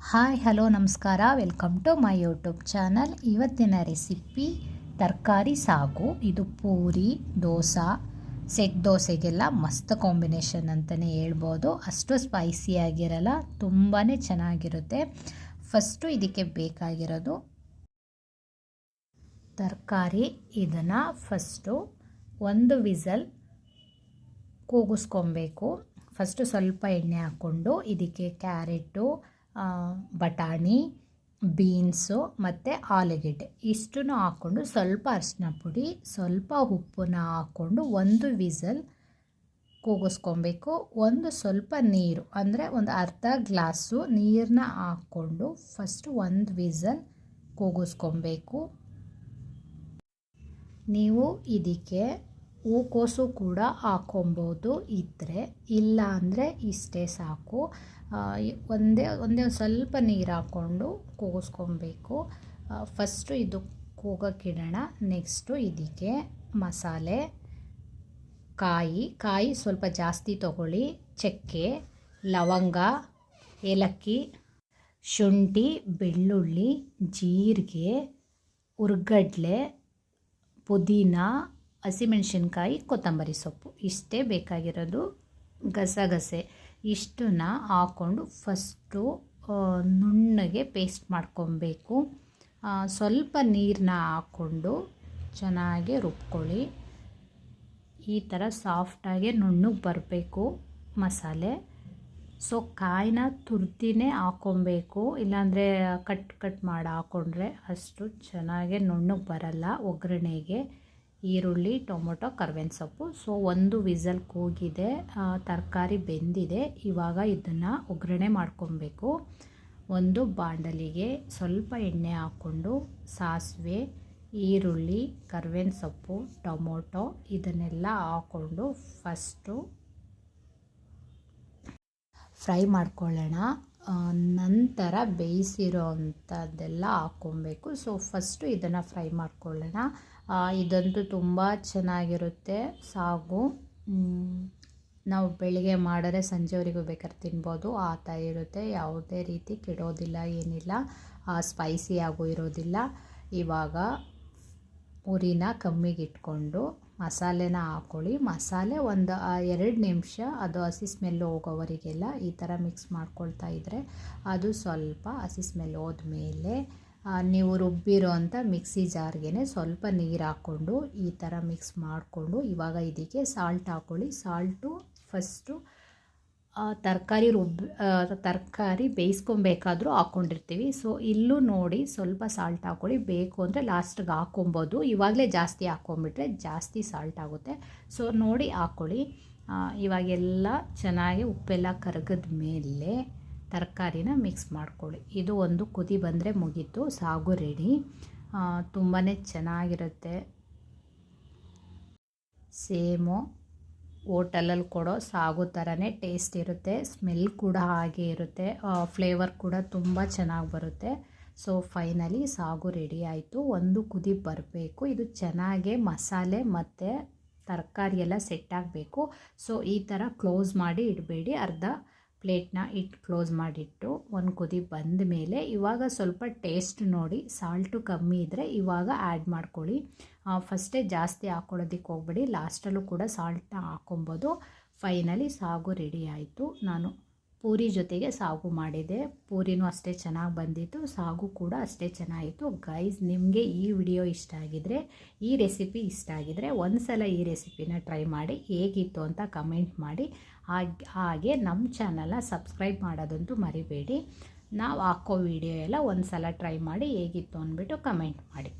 Hi hello ನಮಸ್ಕಾರ, welcome to my YouTube channel. ಇವತ್ತಿನ recipe ತರಕಾರಿ ಸಾಗು. ಇದು ಪೂರಿ, ದೋಸೆ, ಸೆಟ್ ದೋಸೆಗೆಲ್ಲ ಮಸ್ತ್ ಕಾಂಬಿನೇಷನ್ ಅಂತಲೇ ಹೇಳ್ಬೋದು. ಅಷ್ಟು ಸ್ಪೈಸಿಯಾಗಿರಲ್ಲ, ತುಂಬಾ ಚೆನ್ನಾಗಿರುತ್ತೆ. ಫಸ್ಟು ಇದಕ್ಕೆ ಬೇಕಾಗಿರೋದು ತರಕಾರಿ. ಇದನ್ನು ಫಸ್ಟು ಒಂದು ವಿಸಲ್ ಕೂಗಿಸ್ಕೊಬೇಕು. ಫಸ್ಟು ಸ್ವಲ್ಪ ಎಣ್ಣೆ ಹಾಕ್ಕೊಂಡು ಇದಕ್ಕೆ ಕ್ಯಾರೆಟು, ಬಟಾಣಿ, ಬೀನ್ಸು ಮತ್ತು ಆಲೂಗೆಡ್ಡೆ ಇಷ್ಟನ್ನು ಹಾಕ್ಕೊಂಡು ಸ್ವಲ್ಪ ಅರಿಶಿನ ಪುಡಿ, ಸ್ವಲ್ಪ ಉಪ್ಪನ್ನ ಹಾಕ್ಕೊಂಡು ಒಂದು ವಿಸಲ್ ಕೂಗಿಸ್ಕೊಬೇಕು. ಸ್ವಲ್ಪ ನೀರು ಅಂದರೆ ಒಂದು ಅರ್ಧ ಗ್ಲಾಸು ನೀರನ್ನ ಹಾಕ್ಕೊಂಡು ಫಸ್ಟು ಒಂದು ವಿಸಲ್ ಕೂಗಿಸ್ಕೊಬೇಕು. ನೀವು ಇದಕ್ಕೆ ಹೂಕೋಸು ಕೂಡ ಹಾಕ್ಕೊಬೋದು ಇದ್ದರೆ, ಇಲ್ಲ ಅಂದರೆ ಇಷ್ಟೇ ಸಾಕು. ಒಂದೇ ಸ್ವಲ್ಪ ನೀರು ಹಾಕ್ಕೊಂಡು ಕೂಗಿಸ್ಕೊಬೇಕು. ಫಸ್ಟು ಇದು ಕೂಗೋಕ್ಕಿಡೋಣ. ನೆಕ್ಸ್ಟು ಇದಕ್ಕೆ ಮಸಾಲೆ, ಕಾಯಿ ಸ್ವಲ್ಪ ಜಾಸ್ತಿ ತೊಗೊಳ್ಳಿ. ಚಕ್ಕೆ, ಲವಂಗ, ಏಲಕ್ಕಿ, ಶುಂಠಿ, ಬೆಳ್ಳುಳ್ಳಿ, ಜೀರಿಗೆ, ಹುರ್ಗಡ್ಲೆ, ಪುದೀನ, ಹಸಿಮೆಣಸಿನ್ಕಾಯಿ, ಕೊತ್ತಂಬರಿ ಸೊಪ್ಪು ಇಷ್ಟೇ ಬೇಕಾಗಿರೋದು. ಗಸಗಸೆ ಇಷ್ಟನ್ನು ಹಾಕ್ಕೊಂಡು ಫಸ್ಟು ನುಣ್ಣಗೆ ಪೇಸ್ಟ್ ಮಾಡ್ಕೊಬೇಕು. ಸ್ವಲ್ಪ ನೀರನ್ನ ಹಾಕ್ಕೊಂಡು ಚೆನ್ನಾಗಿ ರುಬ್ಕೊಳ್ಳಿ. ಈ ಥರ ಸಾಫ್ಟಾಗಿ ನುಣ್ಣಗೆ ಬರಬೇಕು ಮಸಾಲೆ. ಸೊ ಕಾಯಿನ ತುರ್ದಿನೇ ಹಾಕ್ಕೊಬೇಕು, ಇಲ್ಲಾಂದರೆ ಕಟ್ ಮಾಡಿ ಹಾಕ್ಕೊಂಡ್ರೆ ಅಷ್ಟು ಚೆನ್ನಾಗಿ ನುಣ್ಣಗೆ ಬರಲ್ಲ ಒಗ್ಗರಣೆಗೆ. ಈರುಳ್ಳಿ, ಟೊಮೊಟೊ, ಕರ್ಬೇವಿನ ಸೊಪ್ಪು. ಸೊ ಒಂದು ವಿಸಲ್ ಕೂಗಿದೆ, ತರಕಾರಿ ಬೆಂದಿದೆ. ಇವಾಗ ಇದನ್ನು ಒಗ್ಗರಣೆ ಮಾಡ್ಕೊಬೇಕು. ಒಂದು ಬಾಣಲಿಗೆ ಸ್ವಲ್ಪ ಎಣ್ಣೆ ಹಾಕ್ಕೊಂಡು ಸಾಸಿವೆ, ಈರುಳ್ಳಿ, ಕರ್ಬೇವಿನ ಸೊಪ್ಪು, ಟೊಮೊಟೊ ಇದನ್ನೆಲ್ಲ ಹಾಕ್ಕೊಂಡು ಫಸ್ಟು ಫ್ರೈ ಮಾಡ್ಕೊಳ್ಳೋಣ. ನಂತರ ಬೇಯಿಸಿರೋ ಅಂಥದ್ದೆಲ್ಲ ಹಾಕ್ಕೊಬೇಕು. ಸೊ ಫಸ್ಟು ಇದನ್ನು ಫ್ರೈ ಮಾಡ್ಕೊಳ್ಳೋಣ. ಇದಂತೂ ತುಂಬ ಚೆನ್ನಾಗಿರುತ್ತೆ ಸಾಗು. ನಾವು ಬೆಳಿಗ್ಗೆ ಮಾಡಿದ್ರೆ ಸಂಜೆವರೆಗೂ ಬೇಕಾದ್ರೆ ತಿನ್ಬೋದು, ಆ ಥರ ಇರುತ್ತೆ. ಯಾವುದೇ ರೀತಿ ಕೆಡೋದಿಲ್ಲ, ಏನಿಲ್ಲ, ಸ್ಪೈಸಿಯಾಗೂ ಇರೋದಿಲ್ಲ. ಇವಾಗ ಪೂರಿನ ಕಮ್ಮಿಗೆ ಇಟ್ಕೊಂಡು ಮಸಾಲೆನ ಹಾಕ್ಕೊಳ್ಳಿ. ಮಸಾಲೆ ಒಂದು 2 ನಿಮಿಷ ಅದು ಹಸಿ ಸ್ಮೆಲ್ಲು ಹೋಗೋವರೆಗೆಲ್ಲ ಈ ಥರ ಮಿಕ್ಸ್ ಮಾಡ್ಕೊಳ್ತಾ ಇದ್ದರೆ ಅದು ಸ್ವಲ್ಪ ಹಸಿ ಸ್ಮೆಲ್ ಹೋದ್ಮೇಲೆ ನೀವು ರುಬ್ಬಿರೋ ಅಂಥ ಮಿಕ್ಸಿ ಜಾರ್ಗೆ ಸ್ವಲ್ಪ ನೀರು ಹಾಕ್ಕೊಂಡು ಈ ಥರ ಮಿಕ್ಸ್ ಮಾಡಿಕೊಂಡು ಇವಾಗ ಇದಕ್ಕೆ ಸಾಲ್ಟ್ ಹಾಕ್ಕೊಳ್ಳಿ. ಸಾಲ್ಟು ಫಸ್ಟು ತರಕಾರಿ ಬೇಯಿಸ್ಕೊಬೇಕಾದ್ರೂ ಹಾಕ್ಕೊಂಡಿರ್ತೀವಿ. ಸೊ ಇಲ್ಲೂ ನೋಡಿ ಸ್ವಲ್ಪ ಸಾಲ್ಟ್ ಹಾಕ್ಕೊಳ್ಳಿ. ಬೇಕು ಅಂದರೆ ಲಾಸ್ಟಿಗೆ ಹಾಕ್ಕೊಬೋದು. ಇವಾಗಲೇ ಜಾಸ್ತಿ ಹಾಕ್ಕೊಂಬಿಟ್ರೆ ಜಾಸ್ತಿ ಸಾಲ್ಟ್ ಆಗುತ್ತೆ. ಸೊ ನೋಡಿ ಹಾಕ್ಕೊಳ್ಳಿ. ಇವಾಗೆಲ್ಲ ಚೆನ್ನಾಗಿ ಉಪ್ಪೆಲ್ಲ ಕರಗಿದ ಮೇಲೆ ತರಕಾರಿನ ಮಿಕ್ಸ್ ಮಾಡ್ಕೊಳ್ಳಿ. ಇದು ಒಂದು ಕುದಿ ಬಂದರೆ ಮುಗೀತು, ಸಾಗು ರೆಡಿ. ತುಂಬಾ ಚೆನ್ನಾಗಿರುತ್ತೆ. ಸೇಮು ಹೋಟೆಲಲ್ಲಿ ಕೊಡೋ ಸಾಗು ಥರನೇ ಟೇಸ್ಟ್ ಇರುತ್ತೆ. ಸ್ಮೆಲ್ ಕೂಡ ಹಾಗೆ ಇರುತ್ತೆ. ಫ್ಲೇವರ್ ಕೂಡ ತುಂಬ ಚೆನ್ನಾಗಿ ಬರುತ್ತೆ. ಸೊ ಫೈನಲಿ ಸಾಗು ರೆಡಿ ಆಯಿತು. ಒಂದು ಕುದಿ ಬರಬೇಕು. ಇದು ಚೆನ್ನಾಗೆ ಮಸಾಲೆ ಮತ್ತು ತರಕಾರಿ ಎಲ್ಲ ಸೆಟ್ ಆಗಬೇಕು. ಸೊ ಈ ಥರ ಕ್ಲೋಸ್ ಮಾಡಿ ಇಡಬೇಡಿ. ಅರ್ಧ ಪ್ಲೇಟ್ನ ಕ್ಲೋಸ್ ಮಾಡಿಟ್ಟು ಒಂದು ಕುದಿ ಬಂದ ಮೇಲೆ ಇವಾಗ ಸ್ವಲ್ಪ ಟೇಸ್ಟ್ ನೋಡಿ. ಸಾಲ್ಟು ಕಮ್ಮಿ ಇದ್ದರೆ ಇವಾಗ ಆ್ಯಡ್ ಮಾಡ್ಕೊಳ್ಳಿ. ಫಸ್ಟೇ ಜಾಸ್ತಿ ಹಾಕ್ಕೊಳ್ಳೋದಕ್ಕೆ ಹೋಗ್ಬೇಡಿ, ಲಾಸ್ಟಲ್ಲೂ ಕೂಡ ಸಾಲ್ಟನ್ನ ಹಾಕ್ಕೊಬೋದು. ಫೈನಲಿ ಸಾಗು ರೆಡಿ ಆಯಿತು. ನಾನು ಪೂರಿ ಜೊತೆಗೆ ಸಾಗು ಮಾಡಿದೆ. ಪೂರಿನೂ ಅಷ್ಟೇ ಚೆನ್ನಾಗಿ ಬಂದಿತ್ತು, ಸಾಗು ಕೂಡ ಅಷ್ಟೇ ಚೆನ್ನಾಗಿತ್ತು. ಗೈಸ್, ನಿಮಗೆ ಈ ವಿಡಿಯೋ ಇಷ್ಟ ಆಗಿದರೆ, ಈ ರೆಸಿಪಿ ಇಷ್ಟ ಆಗಿದರೆ ಒಂದು ಸಲ ಈ ರೆಸಿಪಿನ ಟ್ರೈ ಮಾಡಿ ಹೇಗಿತ್ತು ಅಂತ ಕಮೆಂಟ್ ಮಾಡಿ. ಹಾಗೆ ನಮ್ಮ ಚಾನಲ್ನ ಸಬ್ಸ್ಕ್ರೈಬ್ ಮಾಡೋದಂತೂ ಮರಿಬೇಡಿ. ನಾವು ಹಾಕೋ ವಿಡಿಯೋ ಎಲ್ಲ ಒಂದು ಸಲ ಟ್ರೈ ಮಾಡಿ ಹೇಗಿತ್ತು ಅಂದ್ಬಿಟ್ಟು ಕಮೆಂಟ್ ಮಾಡಿ.